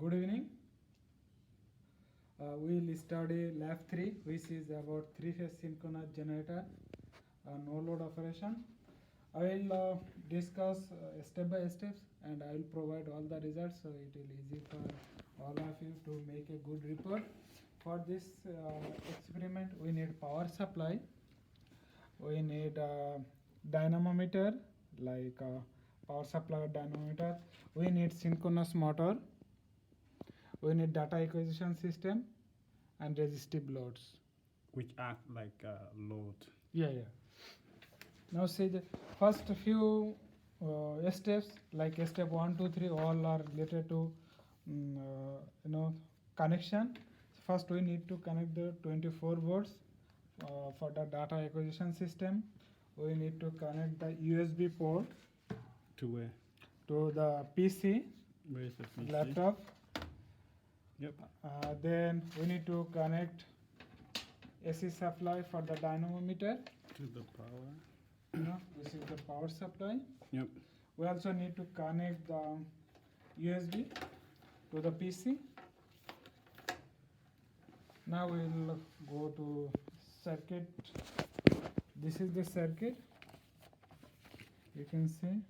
Good evening. We will study lab 3, which is about three-phase synchronous generator, no load operation. I will discuss step by steps, and I will provide all the results, so it will easy for all of you to make a good report. For this experiment, we need power supply. We need dynamometer, like power supply dynamometer. We need synchronous motor. We need data acquisition system and resistive loads. Which act like a load. Yeah. Now see the first few steps, like step 1, 2, 3, all are related to connection. First we need to connect the 24 volts for the data acquisition system. We need to connect the USB port To where? to the PC, Where is the PC? laptop. Yep. Then we need to connect AC supply for the dynamometer. To the power. This is the power supply. Yep. We also need to connect the USB to the PC. Now we'll go to circuit. This is the circuit. You can see.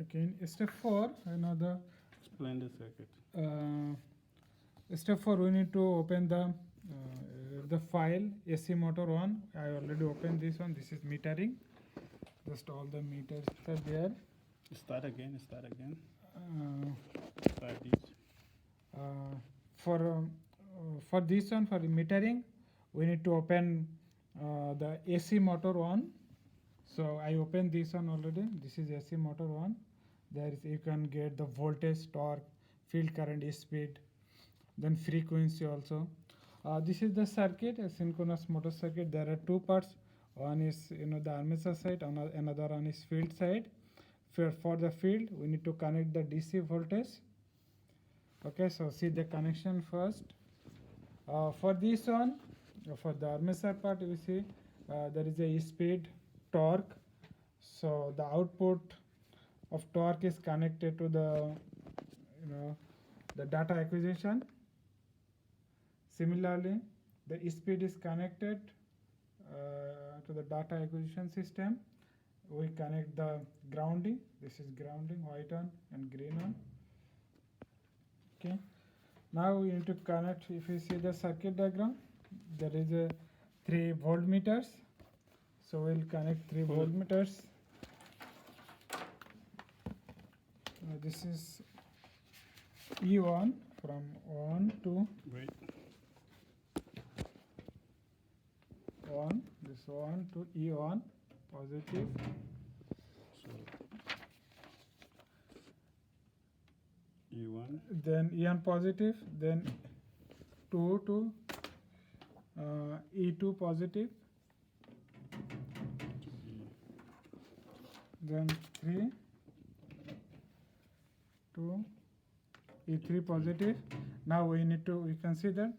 Okay, in step 4, Explain the circuit. step 4, we need to open the file AC motor 1. I already opened this one. This is metering. Just all the meters are there. Start again. Uh, Start this. for this one, for metering, we need to open the AC motor 1. So I opened this one already. This is AC motor 1. There is, you can get the voltage, torque, field current, speed, then frequency also. This is the circuit, a synchronous motor circuit. There are two parts. One is the armature side, another one is field side. For the field, we need to connect the DC voltage. Okay, so see the connection first. For this one, for the armature part, we see there is a speed, torque. So the output of torque is connected to the data acquisition. Similarly, the speed is connected to the data acquisition system. We connect the grounding. This is grounding, white on and green on. Okay. Now we need to connect. If you see the circuit diagram, there is a 3 voltmeters. So we'll connect 3 voltmeters. This is E1 from 1 to Wait. 1. This 1 to E1 positive. So E1. Then E1 positive. Then 2 to E2 positive. To Then 3 to E3 positive. Now we can see that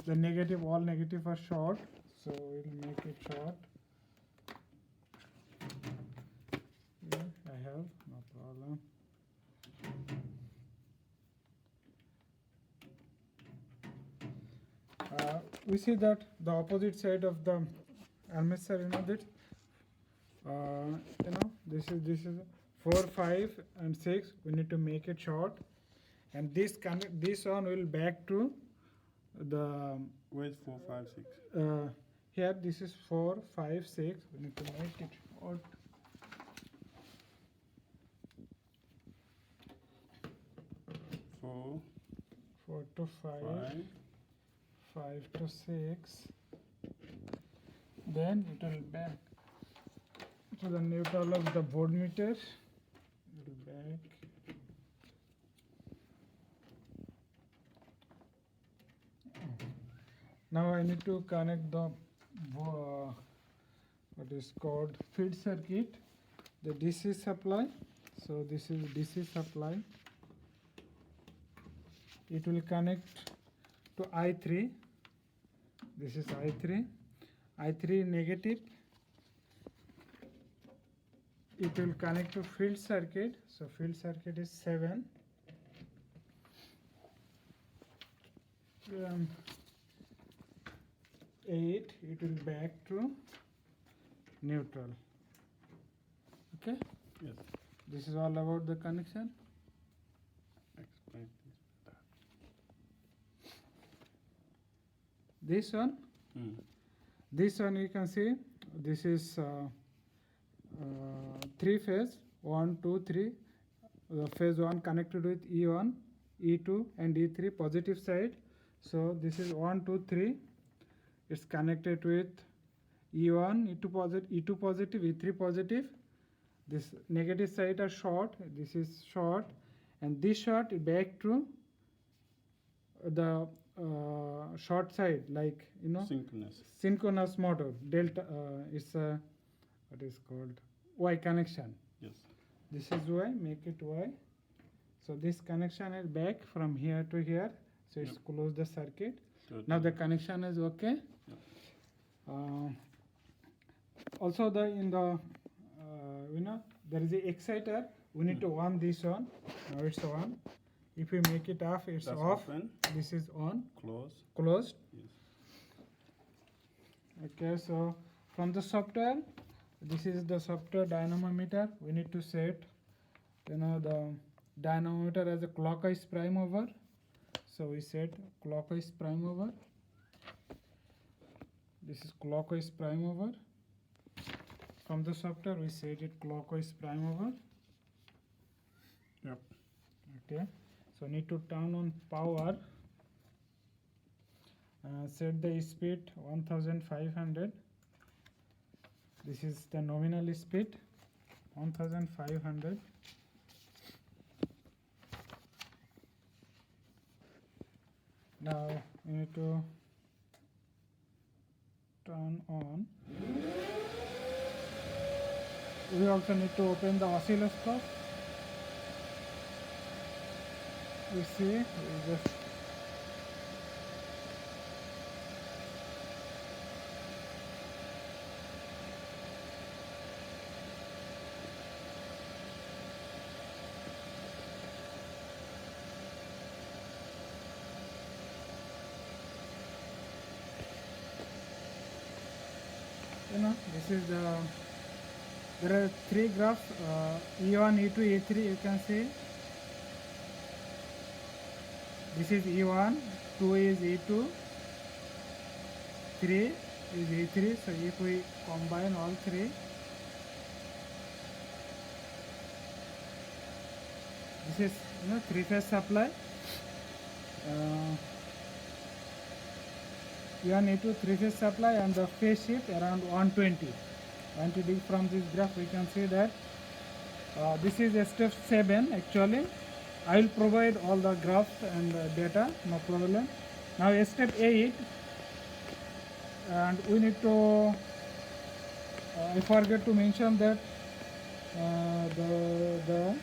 the negative, all negative are short, so we'll make it short. Yeah, I have, no problem. We see that the opposite side of the armature, this is 4, 5, and 6. We need to make it short, and this one will back to the Where's 4, 5, 6? here. This is 4, 5, 6. We need to make it short. Four, 4 to 5, 5 to 6. Then it will back to the neutral of the voltmeter. It will back. Now I need to connect the what is called feed circuit, the DC supply. So this is DC supply. It will connect to I3. This is I3. I3 negative. it will connect to field circuit. So field circuit is 7. 8, it will back to neutral. Okay, Yes. this is all about the connection. Explain this. This one, this one you can see, this is 3 phase, 1, 2, 3. Phase 1 connected with E1, E2 and E3 positive side. So this is 1, 2, 3. It's connected with E1, E2 positive, E3 positive. This negative side are short. This is short, and this short back to the short side, like Synchronous. synchronous motor. Delta. It's a what is called Y connection. Yes. This is Y. Make it Y. So this connection is back from here to here. So it's Yep. close the circuit. Good. Now the connection is okay. Also the in the there is a exciter. We need to on this one. Now it's on. If we make it off, it's That's off. open. This is on. Close. Closed. Yes. Okay, so from the software, this is the software dynamometer. We need to set the dynamometer as a clockwise prime over. So we set clockwise prime over. This is clockwise prime over. From the software, we set it clockwise prime over. Yep. Okay, so need to turn on power. Set the speed 1500. This is the nominal speed 1500. Now we need to turn on. We also need to open the oscilloscope. We see, we just this is the, there are 3 graphs, E1, E2, E3, you can see. This is E1, 2 is E2, 3 is E3. So if we combine all 3, this is 3-phase supply. E1, E2, 3-phase supply, and the phase shift around 120. From this graph we can see that this is a step 7 actually. I will provide all the graphs and data, no problem. Now a step 8, and we need to, I forget to mention that the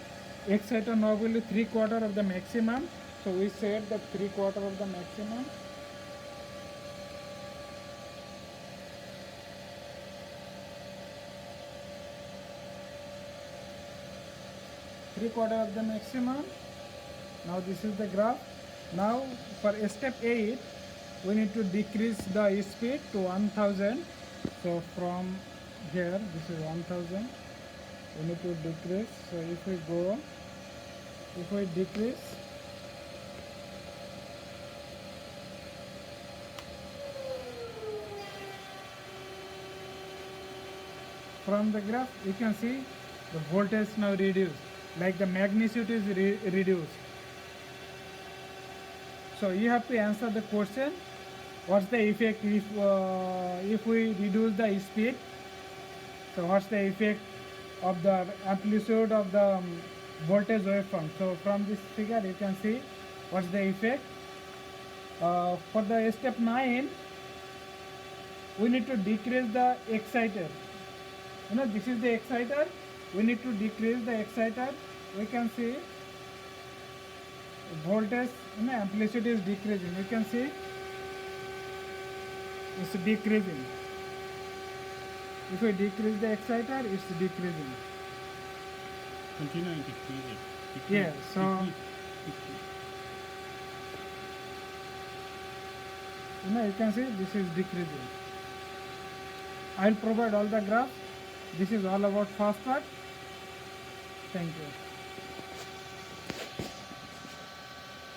exciter knob will be 3/4 of the maximum. So we set the 3/4 of the maximum. Three-quarter of the maximum. Now this is the graph. Now for step 8, we need to decrease the speed to 1000. So from here, this is 1000. We need to decrease. So if we decrease, from the graph you can see the voltage now reduced, like the magnitude is reduced. So you have to answer the question, what's the effect if we reduce the speed? So what's the effect of the amplitude of the voltage waveform? So from this figure you can see what's the effect. For the step 9, we need to decrease the exciter. This is the exciter. We need to decrease the exciter. We can see voltage, amplitude is decreasing. You can see it's decreasing. If we decrease the exciter, it's decreasing. Continue decreasing. Yeah, so- decrease. You can see this is decreasing. I'll provide all the graphs. This is all about fast track. Thank you.